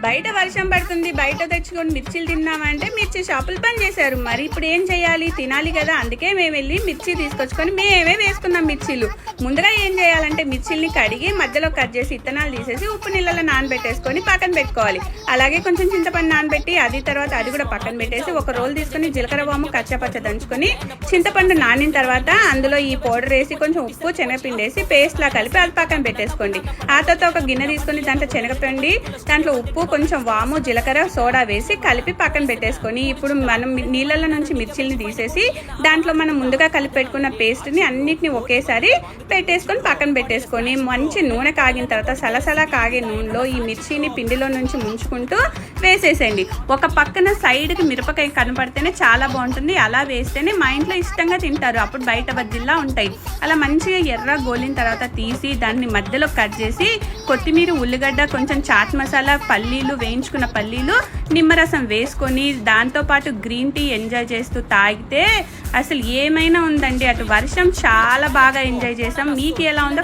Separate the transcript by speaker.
Speaker 1: బయట వర్షం పడుతుంది, బయట తెచ్చుకొని మిర్చీలు తిన్నామంటే మిర్చి షాపులు బంద్ చేశారు. మరి ఇప్పుడు ఏం చేయాలి? తినాలి కదా. అందుకే మేము వెళ్ళి మిర్చి తీసుకొచ్చుకొని మేమే వేసుకున్నాం మిర్చీలు. ముందుగా ఏం చేయాలంటే మిర్చిల్ని కడిగి మధ్యలో కట్ చేసి ఇత్తనాలు తీసేసి ఉప్పు నీళ్ళలో నానబెట్టేసుకొని పక్కన పెట్టుకోవాలి. అలాగే కొంచెం చింతపండు నానబెట్టి తర్వాత అది కూడా పక్కన పెట్టేసి ఒక రోల్ తీసుకొని జీలకర్ర వాము కచ్చపచ్చ దంచుకొని చింతపండు నానిన తర్వాత అందులో ఈ పౌడర్ వేసి కొంచెం ఉప్పు శనగపిండి వేసి పేస్ట్ లా కలిపి అది పక్కన పెట్టేసుకోండి. ఆ తర్వాత ఒక గిన్నె తీసుకొని దాంట్లో శనగపిండి, దాంట్లో ఉప్పు, కొంచెం వాము, జీలకర్ర, సోడా వేసి కలిపి పక్కన పెట్టేసుకొని ఇప్పుడు మనం నీళ్ళలో నుంచి మిర్చిల్ని తీసేసి దాంట్లో మనం ముందుగా కలిపి పెట్టుకున్న పేస్ట్ని అన్నిటిని ఒకేసారి పెట్టేసుకొని పక్కన పెట్టేసుకొని మంచి నూనె కాగిన తర్వాత సలసలా కాగే నూనెలో ఈ మిర్చిని పిండిలో నుంచి ముంచుకుంటూ వేసేసేయండి. ఒక పక్కన సైడ్కి మిరపకాయ కనపడితేనే చాలా బాగుంటుంది. అలా వేస్తేనే మా ఇంట్లో ఇష్టంగా తింటారు. అప్పుడు బయట బజ్జీల్లా ఉంటాయి. అలా మంచిగా ఎర్ర గోలిన తర్వాత తీసి దాన్ని మధ్యలో కట్ చేసి కొత్తిమీర, ఉల్లిగడ్డ, కొంచెం చాట్ మసాలా, పల్లీలు, వేయించుకున్న పల్లీలు, నిమ్మరసం వేసుకొని దాంతోపాటు గ్రీన్ టీ ఎంజాయ్ చేస్తూ తాగితే అసలు ఏమైనా ఉందండి. అటు వర్షం చాలా బాగా ఎంజాయ్ చేసాం. మీకు ఎలా ఉందో